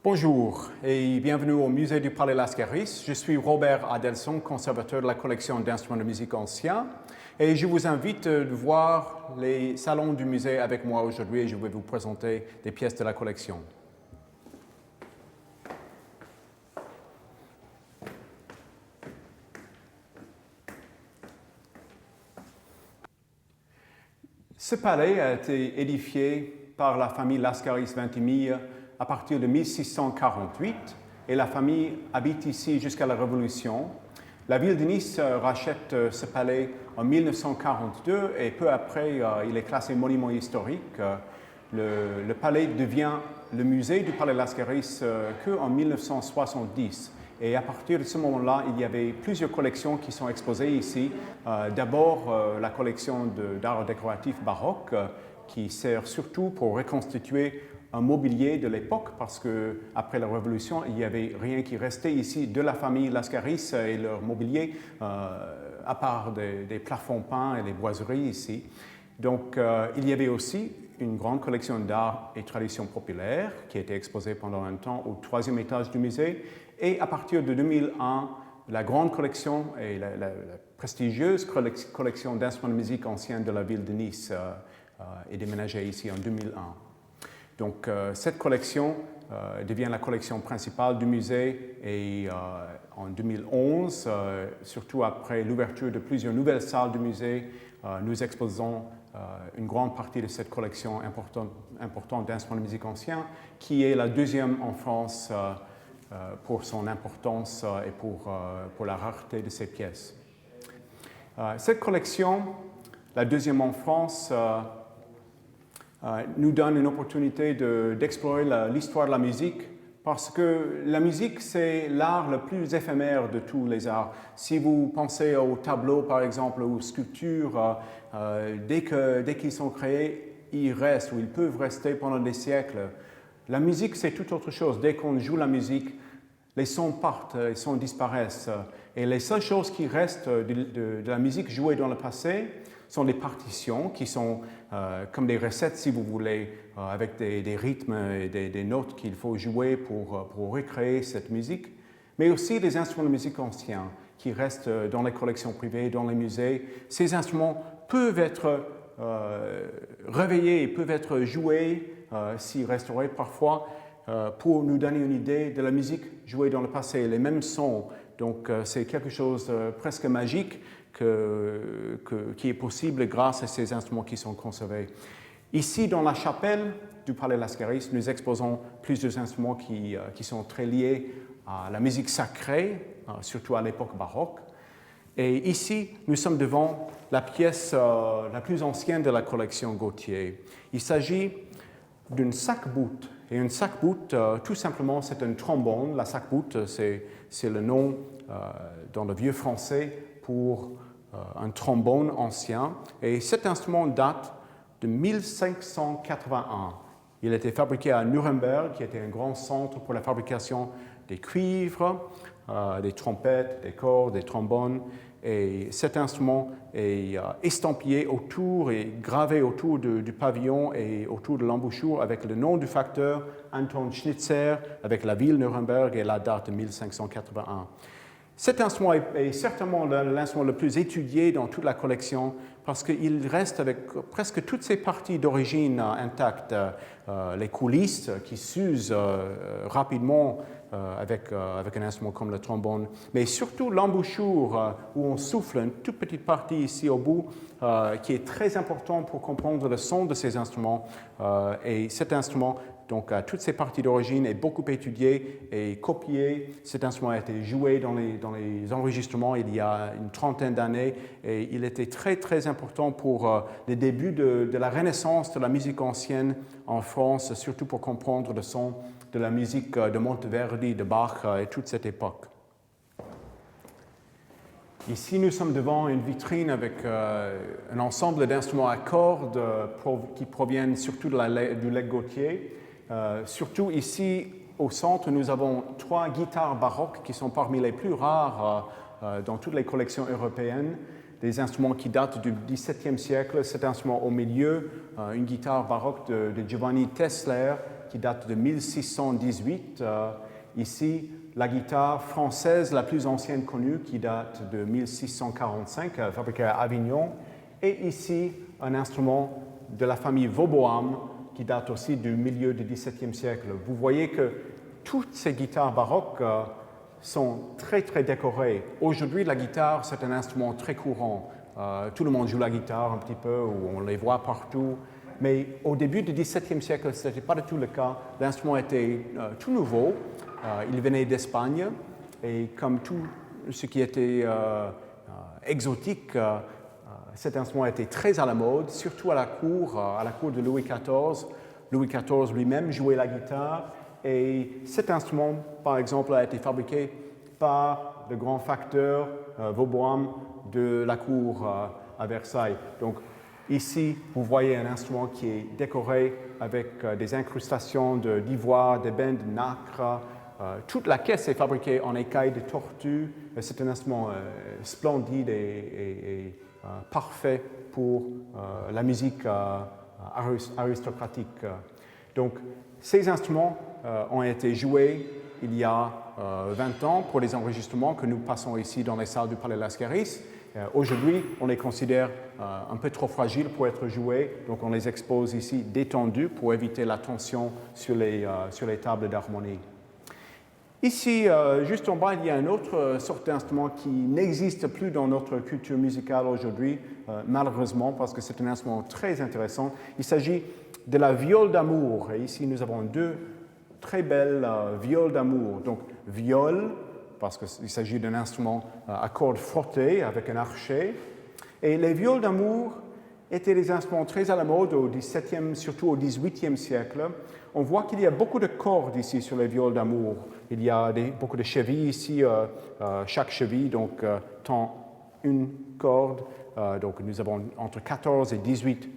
Bonjour et bienvenue au musée du Palais Lascaris. Je suis Robert Adelson, conservateur de la collection d'instruments de musique anciens et je vous invite à voir les salons du musée avec moi aujourd'hui et je vais vous présenter des pièces de la collection. Ce palais a été édifié par la famille Lascaris-Ventimiglia à partir de 1648 et la famille habite ici jusqu'à la Révolution. La ville de Nice rachète ce palais en 1942 et peu après, il est classé monument historique. Le palais devient le musée du Palais Lascaris qu'en 1970. Et à partir de ce moment-là, il y avait plusieurs collections qui sont exposées ici. D'abord, la collection d'art décoratif baroque qui sert surtout pour reconstituer un mobilier de l'époque parce qu'après la Révolution, il n'y avait rien qui restait ici de la famille Lascaris et leur mobilier, à part des plafonds peints et les boiseries ici. Donc, il y avait aussi une grande collection d'art et traditions populaires qui était exposée pendant un temps au troisième étage du musée. Et à partir de 2001, la grande collection et la prestigieuse collection d'instruments de musique anciens de la ville de Nice est déménagée ici en 2001. Donc, cette collection devient la collection principale du musée et en 2011, surtout après l'ouverture de plusieurs nouvelles salles du musée, nous exposons une grande partie de cette collection importante d'instruments de musique anciens qui est la deuxième en France pour son importance et pour la rareté de ses pièces. Cette collection, la deuxième en France, nous donne une opportunité d'explorer l'histoire de la musique parce que la musique, c'est l'art le plus éphémère de tous les arts. Si vous pensez aux tableaux, par exemple, ou aux sculptures, dès qu'ils sont créés, ils restent ou ils peuvent rester pendant des siècles. La musique, c'est tout autre chose. Dès qu'on joue la musique, les sons partent, les sons disparaissent. Et les seules choses qui restent de la musique jouée dans le passé sont des partitions qui sont comme des recettes, si vous voulez, avec des rythmes et des notes qu'il faut jouer pour recréer cette musique, mais aussi des instruments de musique anciens qui restent dans les collections privées, dans les musées. Ces instruments peuvent être réveillés, peuvent être joués, si restaurés parfois, pour nous donner une idée de la musique jouée dans le passé, les mêmes sons. Donc, c'est quelque chose de presque magique qui est possible grâce à ces instruments qui sont conservés. Ici, dans la chapelle du Palais Lascaris, nous exposons plusieurs instruments qui sont très liés à la musique sacrée, surtout à l'époque baroque. Et ici, nous sommes devant la pièce la plus ancienne de la collection Gautier. Il s'agit d'une sac-boute. Et une sac-boute, tout simplement, c'est un trombone. La sac-boute, c'est le nom dans le vieux français pour un trombone ancien. Et cet instrument date de 1581. Il a été fabriqué à Nuremberg, qui était un grand centre pour la fabrication des cuivres, des trompettes, des cordes, des trombones. Et cet instrument est estampillé autour et gravé autour du pavillon et autour de l'embouchure avec le nom du facteur Anton Schnitzer, avec la ville Nuremberg et la date de 1581. Cet instrument est certainement l'instrument le plus étudié dans toute la collection parce qu'il reste avec presque toutes ses parties d'origine intactes. Les coulisses qui s'usent rapidement avec un instrument comme le trombone, mais surtout l'embouchure où on souffle une toute petite partie ici au bout qui est très important pour comprendre le son de ces instruments. Et cet instrument, donc toutes ces parties d'origine, est beaucoup étudié et copié. Cet instrument a été joué dans les enregistrements il y a une trentaine d'années et il était très très important pour les débuts de la renaissance de la musique ancienne en France, surtout pour comprendre le son de la musique de Monteverdi, de Bach et toute cette époque. Ici, nous sommes devant une vitrine avec un ensemble d'instruments à cordes qui proviennent surtout du legs Gautier. Surtout ici, au centre, nous avons 3 guitares baroques qui sont parmi les plus rares dans toutes les collections européennes. Des instruments qui datent du XVIIe siècle. Cet instrument au milieu, une guitare baroque de Giovanni Tessler, qui qui date de 1618. Ici, la guitare française la plus ancienne connue qui date de 1645, fabriquée à Avignon. Et ici, un instrument de la famille Vauboham qui date aussi du milieu du XVIIe siècle. Vous voyez que toutes ces guitares baroques sont très très décorées. Aujourd'hui, la guitare, c'est un instrument très courant. Tout le monde joue la guitare un petit peu, ou on les voit partout. Mais au début du XVIIe siècle, ce n'était pas du tout le cas. L'instrument était tout nouveau. Il venait d'Espagne. Et comme tout ce qui était exotique, cet instrument était très à la mode, surtout à la cour de Louis XIV. Louis XIV lui-même jouait la guitare. Et cet instrument, par exemple, a été fabriqué par le grand facteur Vauboham de la cour à Versailles. Donc, ici, vous voyez un instrument qui est décoré avec des incrustations d'ivoire, d'ébène, de nacre. Toute la caisse est fabriquée en écailles de tortue. C'est un instrument splendide et parfait pour la musique aristocratique. Donc, ces instruments ont été joués il y a 20 ans pour les enregistrements que nous passons ici dans les salles du Palais Lascaris. Aujourd'hui, on les considère un peu trop fragiles pour être joués, donc on les expose ici détendus pour éviter la tension sur les tables d'harmonie. Ici, juste en bas, il y a une autre sorte d'instrument qui n'existe plus dans notre culture musicale aujourd'hui, malheureusement, parce que c'est un instrument très intéressant. Il s'agit de la viole d'amour. Et ici, nous avons deux très belles violes d'amour. Donc, viole, parce qu'il s'agit d'un instrument à cordes frottées avec un archet. Et les violes d'amour étaient des instruments très à la mode au XVIIe, surtout au XVIIIe siècle. On voit qu'il y a beaucoup de cordes ici sur les violes d'amour. Il y a beaucoup de chevilles ici. Chaque cheville tend une corde. Donc nous avons entre 14 et 18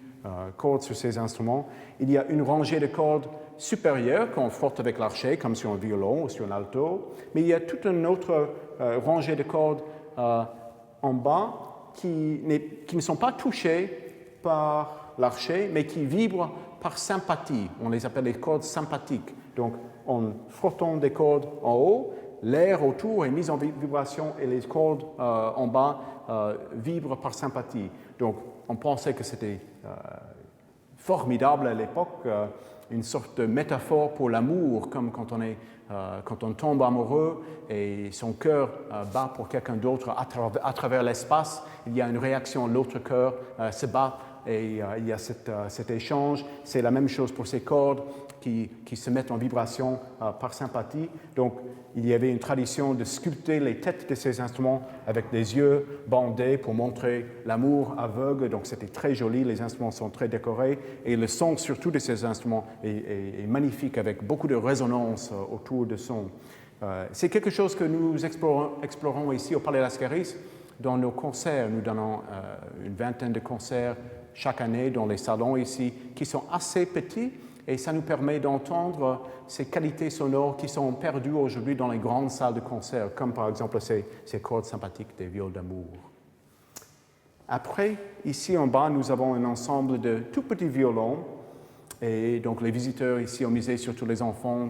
cordes sur ces instruments. Il y a une rangée de cordes supérieures qu'on frotte avec l'archet, comme sur un violon ou sur un alto. Mais il y a toute une autre rangée de cordes en bas qui ne sont pas touchées par l'archet, mais qui vibrent par sympathie. On les appelle les cordes sympathiques. Donc, en frottant des cordes en haut, l'air autour est mis en vibration et les cordes en bas vibrent par sympathie. Donc, on pensait que c'était formidable à l'époque, une sorte de métaphore pour l'amour, comme quand on tombe amoureux et son cœur bat pour quelqu'un d'autre à travers l'espace, il y a une réaction, l'autre cœur se bat et il y a cet échange. C'est la même chose pour ces cordes qui se mettent en vibration par sympathie. Donc, il y avait une tradition de sculpter les têtes de ces instruments avec des yeux bandés pour montrer l'amour aveugle. Donc, c'était très joli. Les instruments sont très décorés. Et le son, surtout de ces instruments, est magnifique avec beaucoup de résonance autour de son. C'est quelque chose que nous explorons ici au Palais Lascaris dans nos concerts. Nous donnons une vingtaine de concerts chaque année dans les salons ici qui sont assez petits. Et ça nous permet d'entendre ces qualités sonores qui sont perdues aujourd'hui dans les grandes salles de concert, comme par exemple ces cordes sympathiques des violes d'amour. Après, ici en bas, nous avons un ensemble de tout petits violons. Et donc les visiteurs ici au musée, surtout les enfants,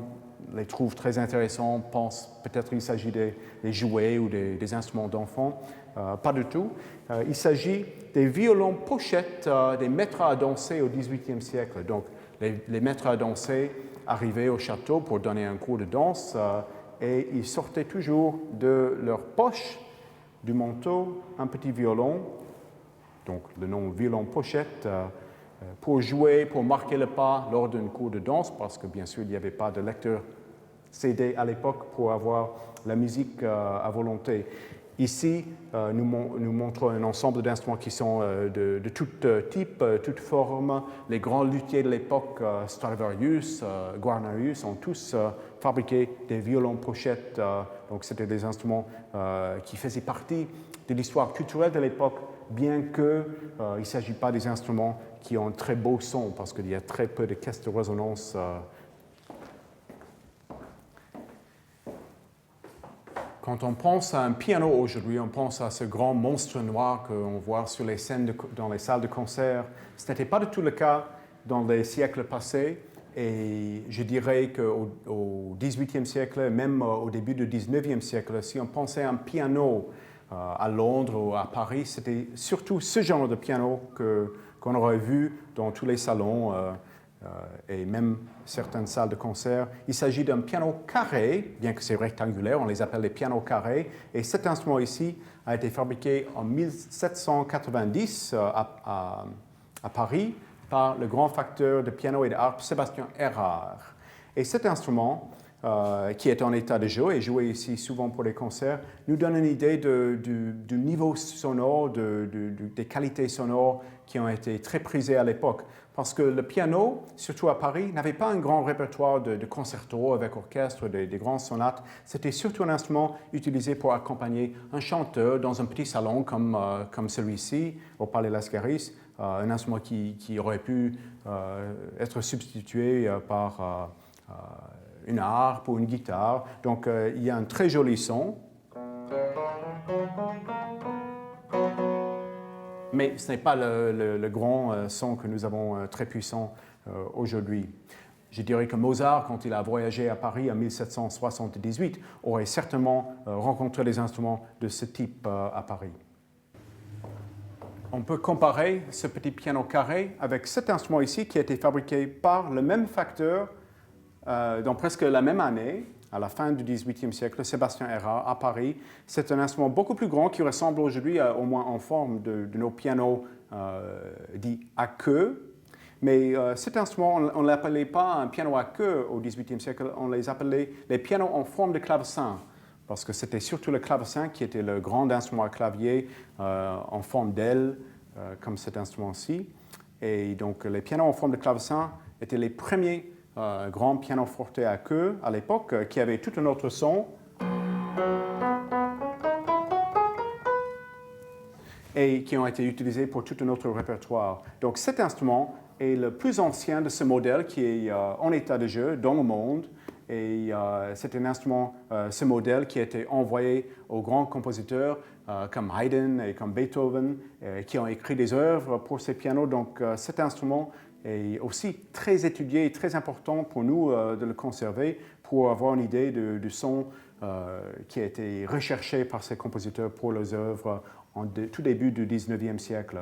les trouvent très intéressants, pensent peut-être qu'il s'agit des jouets ou des instruments d'enfants. Pas du tout. Il s'agit des violons pochettes des maîtres à danser au XVIIIe siècle. Donc, les maîtres à danser arrivaient au château pour donner un cours de danse et ils sortaient toujours de leur poche du manteau un petit violon, donc le nom violon pochette, pour jouer, pour marquer le pas lors d'un cours de danse, parce que bien sûr il n'y avait pas de lecteur CD à l'époque pour avoir la musique à volonté. Ici, nous montrons un ensemble d'instruments qui sont de tout type, toute forme. Les grands luthiers de l'époque, Stradivarius, Guarnerius, ont tous fabriqué des violons pochettes. Donc, c'était des instruments qui faisaient partie de l'histoire culturelle de l'époque, bien qu'il ne s'agit pas des instruments qui ont un très beau son, parce qu'il y a très peu de caisses de résonance. Quand on pense à un piano aujourd'hui, on pense à ce grand monstre noir qu'on voit sur les scènes dans les salles de concert. Ce n'était pas du tout le cas dans les siècles passés. Et je dirais qu'au XVIIIe siècle, même au début du XIXe siècle, si on pensait à un piano à Londres ou à Paris, c'était surtout ce genre de piano qu'on aurait vu dans tous les salons et même certaines salles de concert. Il s'agit d'un piano carré, bien que c'est rectangulaire, on les appelle les pianos carrés. Et cet instrument ici a été fabriqué en 1790 à Paris par le grand facteur de piano et de harpe Sébastien Erard. Et cet instrument, qui est en état de jeu et joué ici souvent pour les concerts, nous donne une idée du niveau sonore, des qualités sonores qui ont été très prisées à l'époque. Parce que le piano, surtout à Paris, n'avait pas un grand répertoire de concertos avec orchestre, des grandes sonates. C'était surtout un instrument utilisé pour accompagner un chanteur dans un petit salon comme celui-ci, au Palais Lascaris, un instrument qui aurait pu être substitué par une harpe ou une guitare. Donc il y a un très joli son. Mais ce n'est pas le grand son que nous avons très puissant aujourd'hui. Je dirais que Mozart, quand il a voyagé à Paris en 1778, aurait certainement rencontré des instruments de ce type à Paris. On peut comparer ce petit piano carré avec cet instrument ici qui a été fabriqué par le même facteur dans presque la même année, à la fin du XVIIIe siècle, Sébastien Erard à Paris. C'est un instrument beaucoup plus grand qui ressemble aujourd'hui au moins en forme de nos pianos dits à queue. Mais cet instrument, on ne l'appelait pas un piano à queue au XVIIIe siècle, on les appelait les pianos en forme de clavecin, parce que c'était surtout le clavecin qui était le grand instrument à clavier en forme d'aile, comme cet instrument-ci. Et donc les pianos en forme de clavecin étaient les premiers grands pianoforte à queue à l'époque, qui avaient tout un autre son. Et qui ont été utilisés pour tout un autre répertoire. Donc cet instrument est le plus ancien de ce modèle qui est en état de jeu dans le monde. Et c'est un instrument, ce modèle, qui a été envoyé aux grands compositeurs comme Haydn et comme Beethoven, qui ont écrit des œuvres pour ces pianos. Donc cet instrument est aussi très étudié et très important pour nous de le conserver pour avoir une idée du son qui a été recherché par ces compositeurs pour leurs œuvres en tout début du XIXe siècle.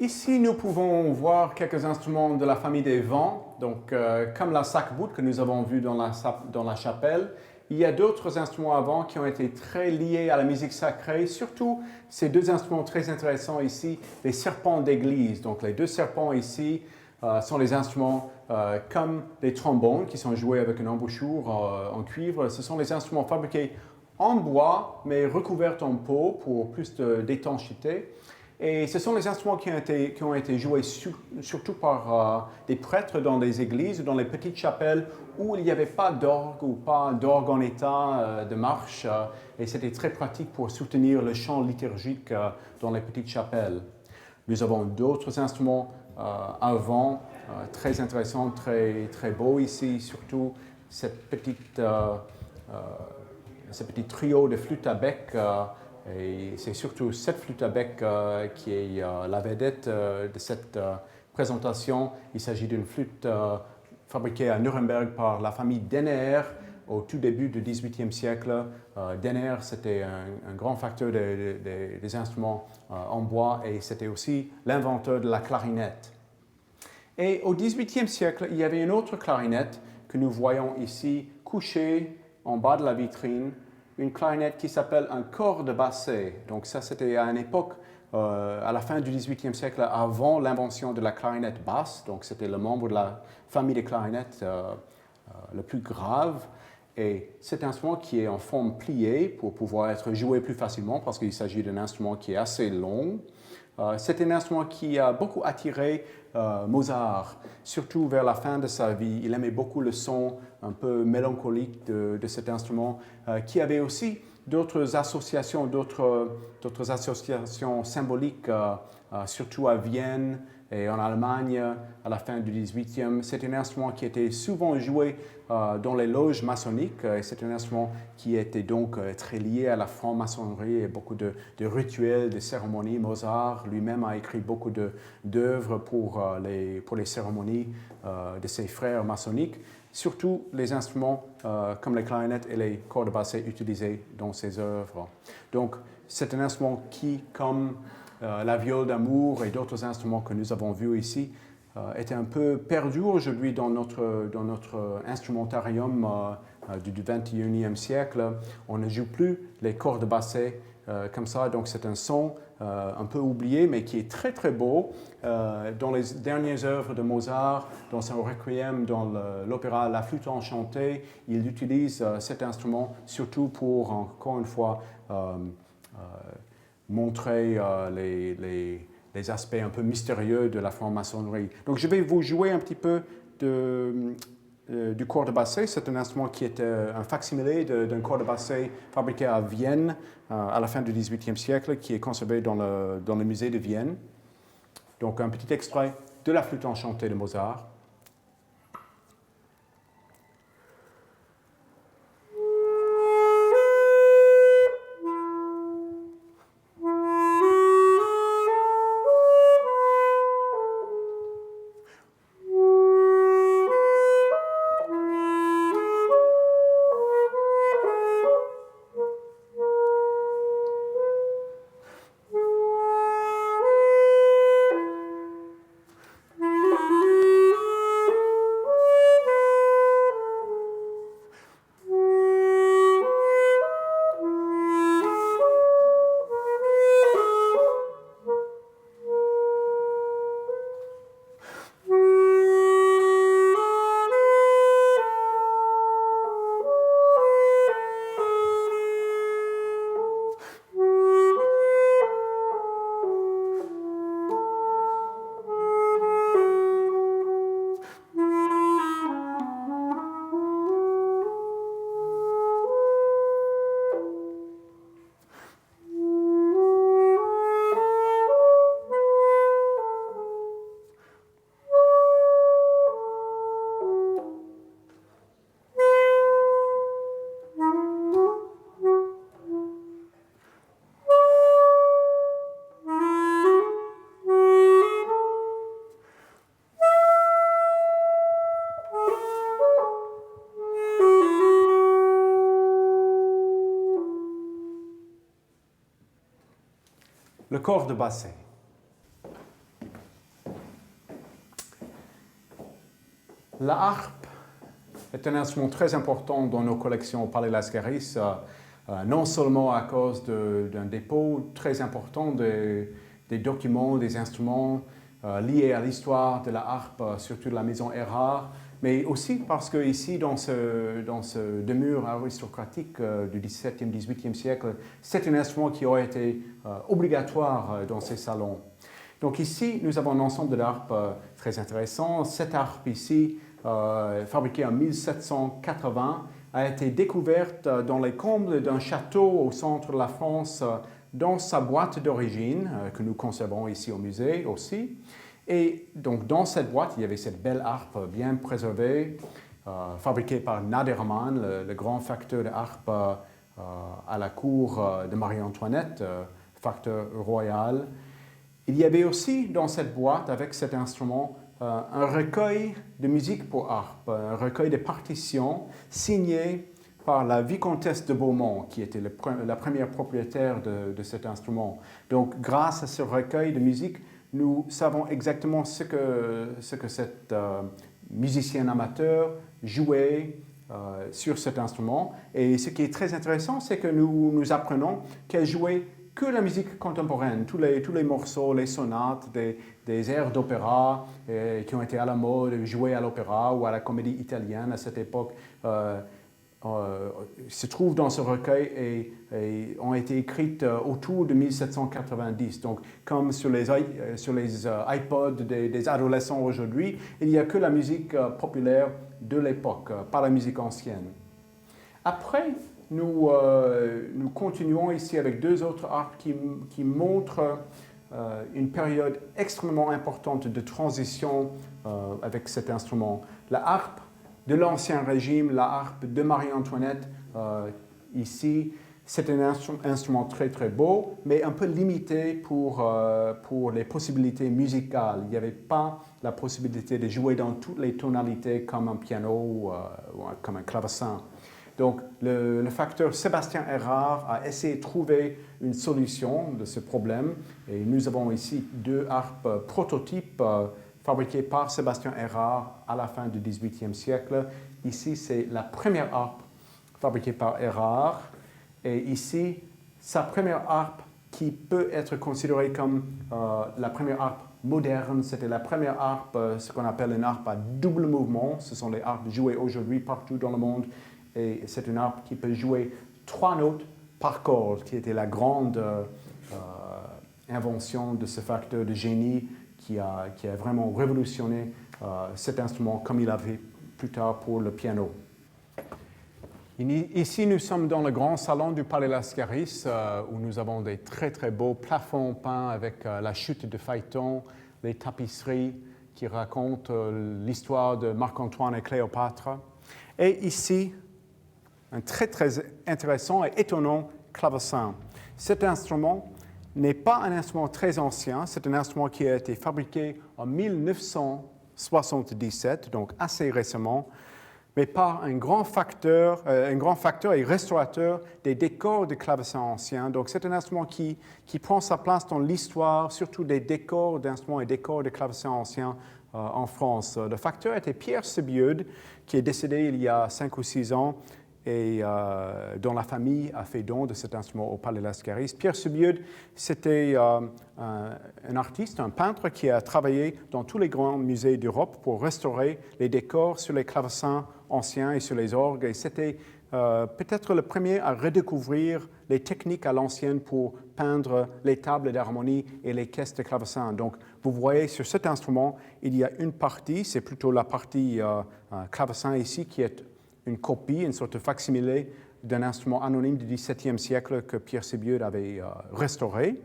Ici, nous pouvons voir quelques instruments de la famille des vents, donc comme la sac-bout que nous avons vu dans la chapelle. Il y a d'autres instruments à vent qui ont été très liés à la musique sacrée, surtout ces deux instruments très intéressants ici, les serpents d'église. Donc les deux serpents ici sont les instruments comme les trombones qui sont joués avec une embouchure en cuivre. Ce sont les instruments fabriqués en bois mais recouverts en peau pour plus d'étanchéité. Et ce sont les instruments qui ont été joués surtout par des prêtres dans les églises ou dans les petites chapelles où il n'y avait pas d'orgue ou pas d'orgue en état de marche. Et c'était très pratique pour soutenir le chant liturgique dans les petites chapelles. Nous avons d'autres instruments à vent très intéressants, très beaux ici, surtout ce petit trio de flûtes à bec. Et c'est surtout cette flûte à bec qui est la vedette de cette présentation. Il s'agit d'une flûte fabriquée à Nuremberg par la famille Denner au tout début du XVIIIe siècle. Denner, c'était un grand facteur des instruments en bois et c'était aussi l'inventeur de la clarinette. Et au XVIIIe siècle, il y avait une autre clarinette que nous voyons ici couchée en bas de la vitrine, une clarinette qui s'appelle un corps de basset. Donc ça, c'était à une époque, à la fin du XVIIIe siècle, avant l'invention de la clarinette basse. Donc c'était le membre de la famille des clarinettes le plus grave. Et cet instrument qui est en forme pliée pour pouvoir être joué plus facilement, parce qu'il s'agit d'un instrument qui est assez long. C'est un instrument qui a beaucoup attiré Mozart, surtout vers la fin de sa vie. Il aimait beaucoup le son un peu mélancolique de cet instrument, qui avait aussi d'autres associations symboliques, surtout à Vienne et en Allemagne à la fin du 18e. C'est un instrument qui était souvent joué dans les loges maçonniques et c'est un instrument qui était donc très lié à la franc-maçonnerie et beaucoup de rituels, de cérémonies. Mozart lui-même a écrit beaucoup d'œuvres pour les cérémonies de ses frères maçonniques, surtout les instruments comme les clarinettes et les cordes bassées utilisés dans ses œuvres. Donc, c'est un instrument qui, comme la viole d'amour et d'autres instruments que nous avons vus ici, est un peu perdu aujourd'hui dans notre instrumentarium du 21e siècle. On ne joue plus les cordes bassées comme ça, donc c'est un son un peu oublié, mais qui est très très beau. Dans les dernières œuvres de Mozart, dans son requiem, dans l'opéra La Flûte enchantée, il utilise cet instrument surtout pour, encore une fois, montrer les aspects un peu mystérieux de la franc-maçonnerie. Donc je vais vous jouer un petit peu du contrebassé. C'est un instrument qui est un facsimilé d'un contrebassé fabriqué à Vienne à la fin du XVIIIe siècle, qui est conservé dans le musée de Vienne. Donc un petit extrait de La Flûte enchantée de Mozart. Le contrebassé. La harpe est un instrument très important dans nos collections au Palais Lascaris, non seulement à cause d'un dépôt très important des documents, des instruments liés à l'histoire de la harpe, surtout de la maison Erard, mais aussi parce qu'ici, dans ce demeure aristocratique du XVIIe, XVIIIe siècle, c'est un instrument qui aurait été obligatoire dans ces salons. Donc ici, nous avons un ensemble de harpes très intéressant. Cette harpe ici, fabriquée en 1780, a été découverte dans les combles d'un château au centre de la France, dans sa boîte d'origine, que nous conservons ici au musée aussi. Et donc dans cette boîte, il y avait cette belle harpe bien préservée, fabriquée par Naderman, le grand facteur de harpe à la cour de Marie-Antoinette, facteur royal. Il y avait aussi dans cette boîte, avec cet instrument, un recueil de musique pour harpe, un recueil de partitions signé par la vicomtesse de Beaumont, qui était la première propriétaire de cet instrument. Donc grâce à ce recueil de musique, nous savons exactement ce que cette musicienne amateur jouait sur cet instrument. Et ce qui est très intéressant, c'est que nous apprenons qu'elle jouait que la musique contemporaine, tous les morceaux, les sonates, des airs d'opéra qui ont été à la mode, joués à l'opéra ou à la comédie italienne à cette époque, se trouvent dans ce recueil et ont été écrites autour de 1790. Donc, comme sur les iPods des adolescents aujourd'hui, il n'y a que la musique populaire de l'époque, pas la musique ancienne. Après, nous continuons ici avec deux autres harpes qui montrent une période extrêmement importante de transition avec cet instrument. La harpe de l'Ancien Régime, la harpe de Marie-Antoinette, ici, c'est un instrument très très beau, mais un peu limité pour les possibilités musicales. Il n'y avait pas la possibilité de jouer dans toutes les tonalités comme un piano ou comme un clavecin. Donc le facteur Sébastien Erard a essayé de trouver une solution de ce problème et nous avons ici deux harpes prototypes fabriquées par Sébastien Erard à la fin du XVIIIe siècle. Ici, c'est la première harpe fabriquée par Erard. Et ici, sa première harpe qui peut être considérée comme la première harpe moderne, c'était la première harpe, ce qu'on appelle une harpe à double mouvement. Ce sont les harpes jouées aujourd'hui partout dans le monde. Et c'est une harpe qui peut jouer 3 notes par corde, qui était la grande invention de ce facteur de génie qui a vraiment révolutionné cet instrument comme il avait plus tard pour le piano. Ici, nous sommes dans le grand salon du Palais Lascaris où nous avons des très très beaux plafonds peints avec la chute de Phaéton, les tapisseries qui racontent l'histoire de Marc-Antoine et Cléopâtre. Et ici, un très très intéressant et étonnant clavecin. Cet instrument n'est pas un instrument très ancien, c'est un instrument qui a été fabriqué en 1977, donc assez récemment, mais par un grand facteur et restaurateur des décors de clavecins anciens. Donc c'est un instrument qui prend sa place dans l'histoire, surtout des décors d'instruments et décors de clavecins anciens en France. Le facteur était Pierre Sebiud, qui est décédé il y a 5 ou 6 ans, et dont la famille a fait don de cet instrument au Palais Lascaris. Pierre Sebiud, c'était un artiste, un peintre qui a travaillé dans tous les grands musées d'Europe pour restaurer les décors sur les clavecins anciens et sur les orgues. Et c'était peut-être le premier à redécouvrir les techniques à l'ancienne pour peindre les tables d'harmonie et les caisses de clavecin. Donc, vous voyez sur cet instrument, il y a une partie, c'est plutôt la partie clavecin ici, qui est une copie, une sorte de facsimilé d'un instrument anonyme du XVIIe siècle que Pierre Sebiud avait restauré.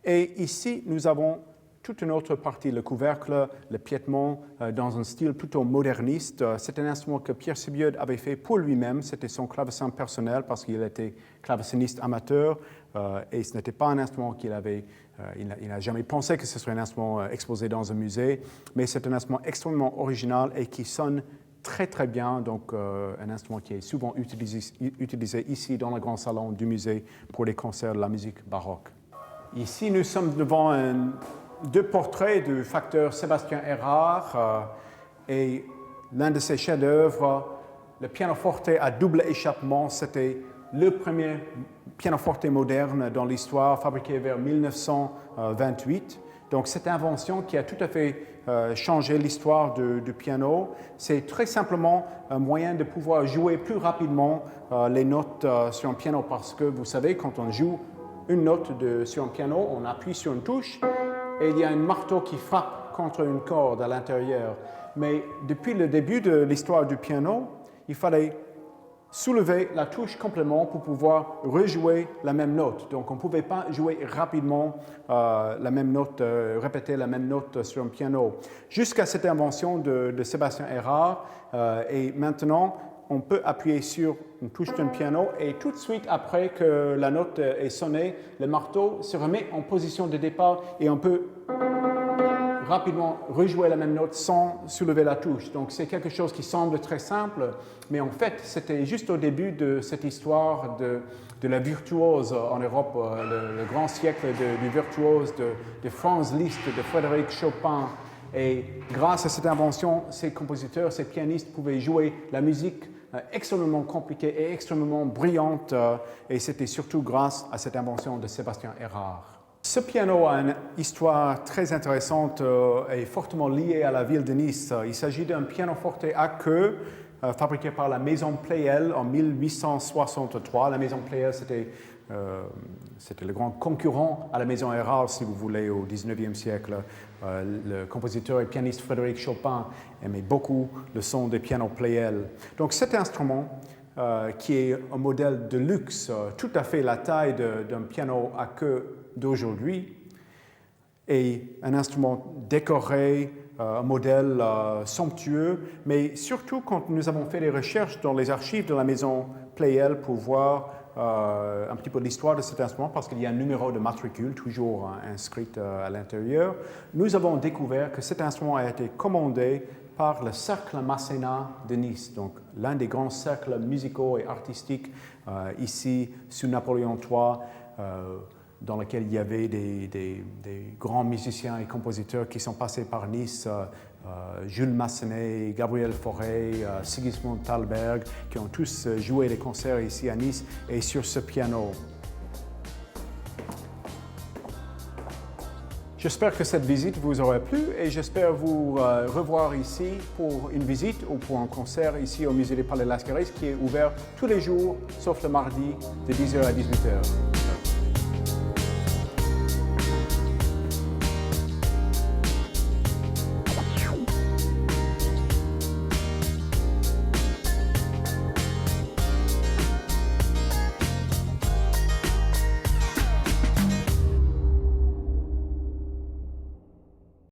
Et ici, nous avons toute une autre partie, le couvercle, le piétement, dans un style plutôt moderniste. C'est un instrument que Pierre Sebiud avait fait pour lui-même. C'était son clavecin personnel parce qu'il était claveciniste amateur et ce n'était pas un instrument qu'il avait. Il n'a jamais pensé que ce serait un instrument exposé dans un musée, mais c'est un instrument extrêmement original et qui sonne très très bien, donc un instrument qui est souvent utilisé ici dans le grand salon du musée pour les concerts de la musique baroque. Ici, nous sommes devant deux portraits du facteur Sébastien Erard et l'un de ses chefs-d'œuvre, le pianoforte à double échappement. C'était le premier pianoforte moderne dans l'histoire, fabriqué vers 1928. Donc cette invention qui a tout à fait changé l'histoire du piano, c'est très simplement un moyen de pouvoir jouer plus rapidement les notes sur un piano parce que vous savez, quand on joue une note sur un piano, on appuie sur une touche et il y a un marteau qui frappe contre une corde à l'intérieur. Mais depuis le début de l'histoire du piano, il fallait soulever la touche complètement pour pouvoir rejouer la même note. Donc on ne pouvait pas jouer rapidement la même note, répéter la même note sur un piano. Jusqu'à cette invention de Sébastien Erard, et maintenant on peut appuyer sur une touche d'un piano et tout de suite après que la note est sonnée, le marteau se remet en position de départ et on peut rapidement rejouer la même note sans soulever la touche. Donc c'est quelque chose qui semble très simple, mais en fait c'était juste au début de cette histoire de la virtuose en Europe, le grand siècle du virtuose de Franz Liszt, de Frédéric Chopin. Et grâce à cette invention, ces compositeurs, ces pianistes pouvaient jouer la musique extrêmement compliquée et extrêmement brillante, et c'était surtout grâce à cette invention de Sébastien Erard. Ce piano a une histoire très intéressante et fortement liée à la ville de Nice. Il s'agit d'un pianoforte à queue fabriqué par la maison Pleyel en 1863. La maison Pleyel, c'était le grand concurrent à la maison Erard, si vous voulez, au XIXe siècle. Le compositeur et pianiste Frédéric Chopin aimait beaucoup le son des pianos Pleyel. Donc cet instrument, qui est un modèle de luxe, tout à fait la taille d'un piano à queue d'aujourd'hui, et un instrument décoré, un modèle somptueux, mais surtout quand nous avons fait des recherches dans les archives de la maison Pleyel pour voir un petit peu l'histoire de cet instrument, parce qu'il y a un numéro de matricule toujours inscrit à l'intérieur, nous avons découvert que cet instrument a été commandé par le Cercle Masséna de Nice, donc l'un des grands cercles musicaux et artistiques ici sous Napoléon III, dans lequel il y avait des grands musiciens et compositeurs qui sont passés par Nice, Jules Massenet, Gabriel Fauré, Sigismund Thalberg, qui ont tous joué des concerts ici à Nice et sur ce piano. J'espère que cette visite vous aura plu et j'espère vous revoir ici pour une visite ou pour un concert ici au Musée des Palais Lascaris qui est ouvert tous les jours sauf le mardi de 10h à 18h.